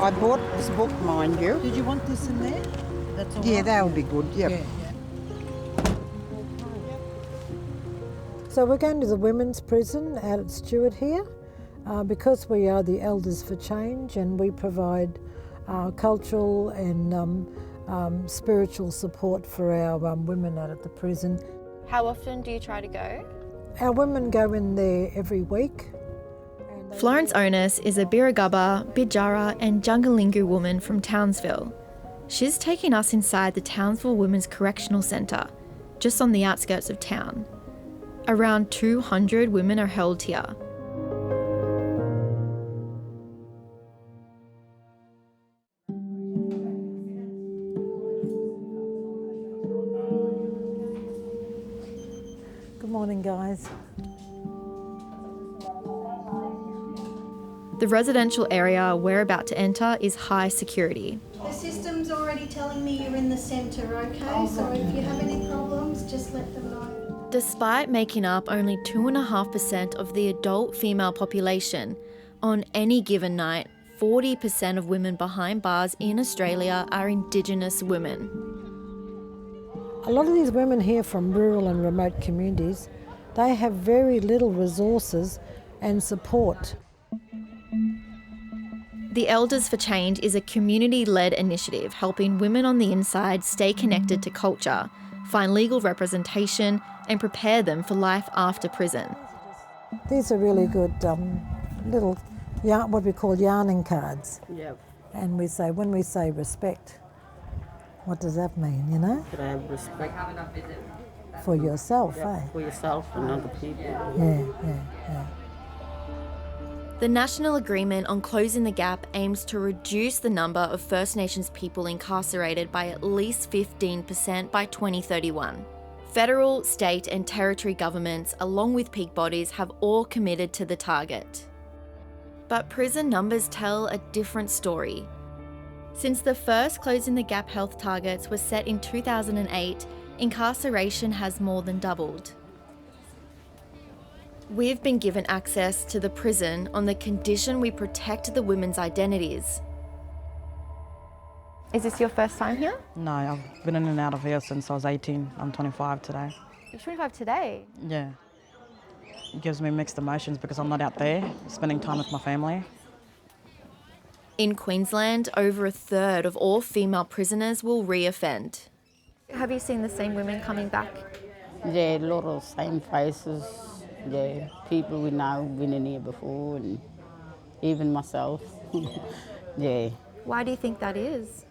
I bought this book, mind you. Did you want this in there? That's all Yeah, right? that'll be good, yep. Yeah. So we're going to the women's prison out at Stewart here because we are the Elders for Change, and we provide cultural and spiritual support for our women out at the prison. How often do you try to go? Our women go in there every week. Florence Onus is a Birragubba, Bidjara and Jungalingu woman from Townsville. She's taken us inside the Townsville Women's Correctional Centre, just on the outskirts of town. Around 200 women are held here. Good morning, guys. The residential area we're about to enter is high security. The system's already telling me you're in the centre, okay? So if you have any problems, just let them know. Despite making up only 2.5% of the adult female population, on any given night, 40% of women behind bars in Australia are Indigenous women. A lot of these women here from rural and remote communities, they have very little resources and support. The Elders for Change is a community-led initiative helping women on the inside stay connected to culture, find legal representation and prepare them for life after prison. These are really good little, what we call yarning cards. Yep. And we say, when we say respect, what does that mean, you know? Could I have respect For yourself, eh? for yourself and other people? Yeah. The National Agreement on Closing the Gap aims to reduce the number of First Nations people incarcerated by at least 15% by 2031. Federal, state and territory governments, along with peak bodies, have all committed to the target. But prison numbers tell a different story. Since the first Closing the Gap health targets were set in 2008, incarceration has more than doubled. We've been given access to the prison on the condition we protect the women's identities. Is this your first time here? No, I've been in and out of here since I was 18. I'm 25 today. You're 25 today? Yeah. It gives me mixed emotions because I'm not out there spending time with my family. In Queensland, over a third of all female prisoners will re-offend. Have you seen the same women coming back? Yeah, a lot of same faces. Yeah, people we know been in here before, and even myself. Yeah. Why do you think that is?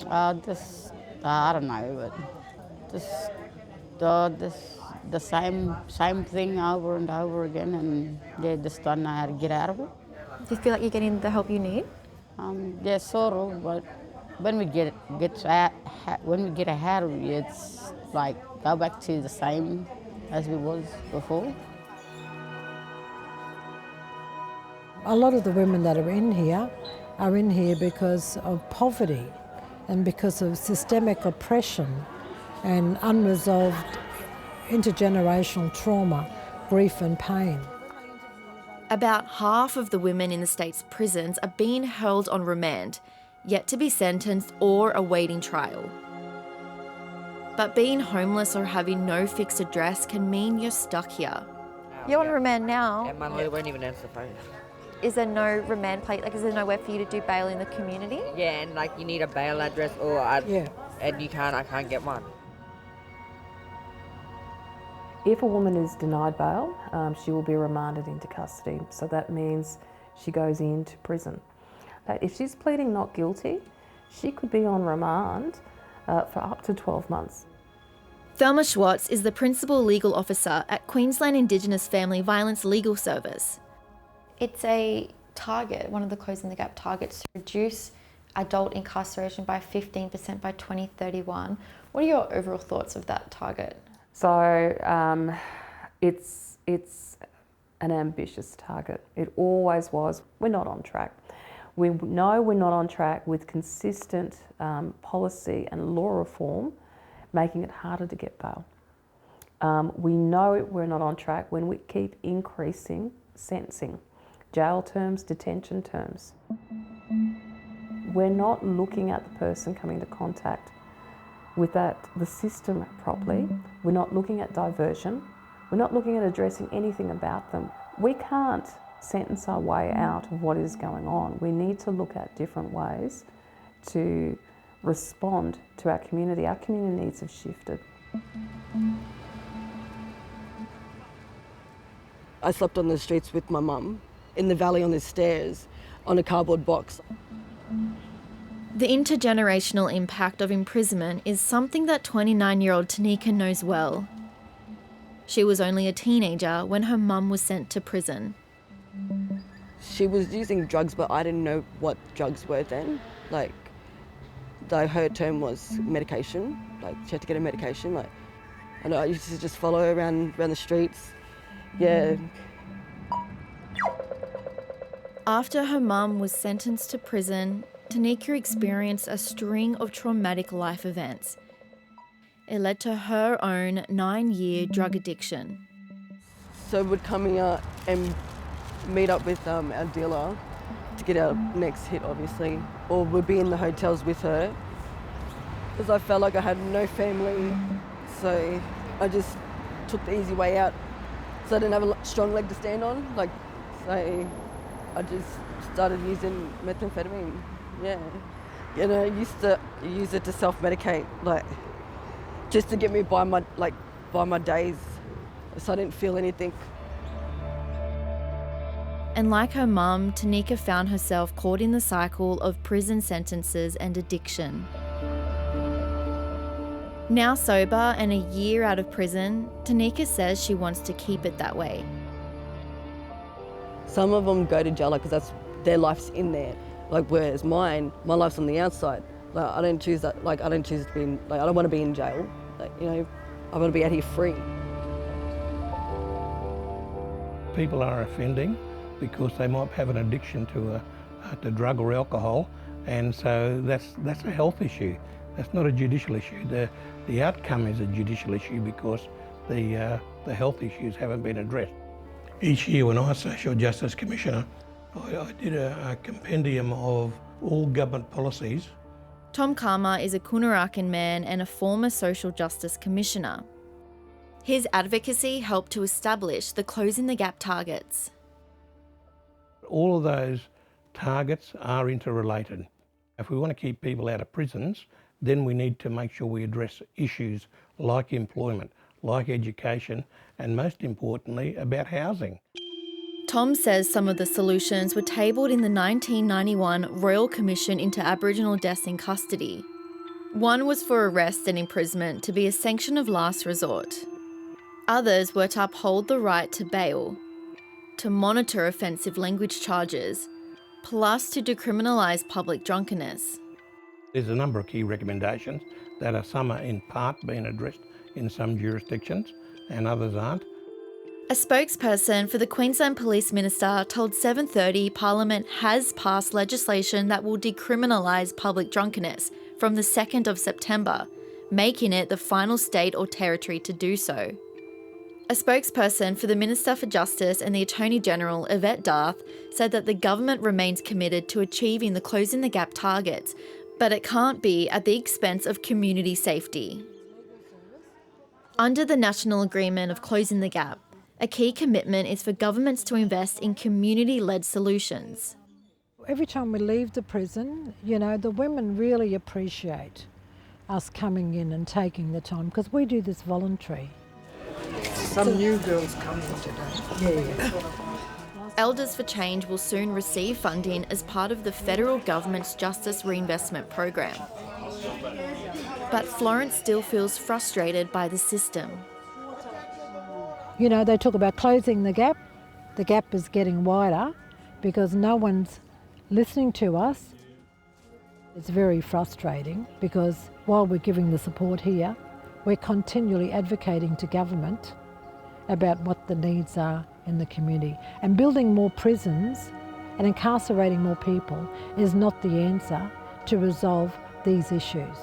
I don't know, but the same thing over and over again, and they just don't know how to get out of it. Do you feel like you're getting the help you need? Yeah, sort of, but when we get out of it, it's like go back to the same as we was before. A lot of the women that are in here because of poverty and because of systemic oppression and unresolved intergenerational trauma, grief and pain. About half of the women in the state's prisons are being held on remand, yet to be sentenced or awaiting trial. But being homeless or having no fixed address can mean you're stuck here. You're on remand now. And my mother won't even answer the phone. Is there no remand place? Like, is there nowhere for you to do bail in the community? Yeah, and like you need a bail address and I can't get one. If a woman is denied bail, she will be remanded into custody. So that means she goes into prison. If she's pleading not guilty, she could be on remand for up to 12 months. Thelma Schwartz is the Principal Legal Officer at Queensland Indigenous Family Violence Legal Service. It's a target, one of the Closing the Gap targets, to reduce adult incarceration by 15% by 2031. What are your overall thoughts of that target? So it's an ambitious target. It always was. We're not on track. We know we're not on track with consistent policy and law reform, making it harder to get bail. We know we're not on track when we keep increasing sentencing, jail terms, detention terms. we're not looking at the person coming into contact with the system properly. We're not looking at diversion. We're not looking at addressing anything about them. We can't sentence our way out of what is going on. We need to look at different ways to respond to our community. Our community needs have shifted. I slept on the streets with my mum, in the valley on the stairs, on a cardboard box. The intergenerational impact of imprisonment is something that 29-year-old Tanika knows well. She was only a teenager when her mum was sent to prison. She was using drugs, but I didn't know what drugs were then. Like, her term was medication. Like, she had to get a medication. Like, and I used to just follow her around the streets. Yeah. After her mum was sentenced to prison, Tanika experienced a string of traumatic life events. It led to her own 9-year drug addiction. So we'd come here and meet up with our dealer to get our next hit, obviously. Or we'd be in the hotels with her, because I felt like I had no family. So I just took the easy way out. So I didn't have a strong leg to stand on. So I just started using methamphetamine. Yeah. You know, I used to use it to self-medicate, just to get me by my days, so I didn't feel anything. And like her mum, Tanika found herself caught in the cycle of prison sentences and addiction. Now sober and a year out of prison, Tanika says she wants to keep it that way. Some of them go to jail because that's their life's in there. Whereas my life's on the outside. I don't choose that. I don't choose to be in, I don't want to be in jail. I want to be out here free. People are offending because they might have an addiction to drug or alcohol, and so that's a health issue. That's not a judicial issue. The outcome is a judicial issue because the health issues haven't been addressed. Each year when I was Social Justice Commissioner, I did a compendium of all government policies. Tom Kama is a Kunarakan man and a former Social Justice Commissioner. His advocacy helped to establish the Closing the Gap targets. All of those targets are interrelated. If we want to keep people out of prisons, then we need to make sure we address issues like employment, like education, and most importantly, about housing. Tom says some of the solutions were tabled in the 1991 Royal Commission into Aboriginal Deaths in Custody. One was for arrest and imprisonment to be a sanction of last resort. Others were to uphold the right to bail, to monitor offensive language charges, plus to decriminalise public drunkenness. There's a number of key recommendations that are some are in part being addressed in some jurisdictions and others aren't. A spokesperson for the Queensland Police Minister told 7:30 Parliament has passed legislation that will decriminalise public drunkenness from the 2nd of September, making it the final state or territory to do so. A spokesperson for the Minister for Justice and the Attorney General, Indepth, said that the government remains committed to achieving the Closing the Gap targets, but it can't be at the expense of community safety. Under the National Agreement of Closing the Gap, a key commitment is for governments to invest in community-led solutions. Every time we leave the prison, the women really appreciate us coming in and taking the time, because we do this voluntary. Some new girls coming today. Yeah. Elders for Change will soon receive funding as part of the federal government's Justice Reinvestment Program. But Florence still feels frustrated by the system. They talk about closing the gap. The gap is getting wider because no one's listening to us. It's very frustrating because while we're giving the support here, we're continually advocating to government about what the needs are in the community. And building more prisons and incarcerating more people is not the answer to resolve these issues.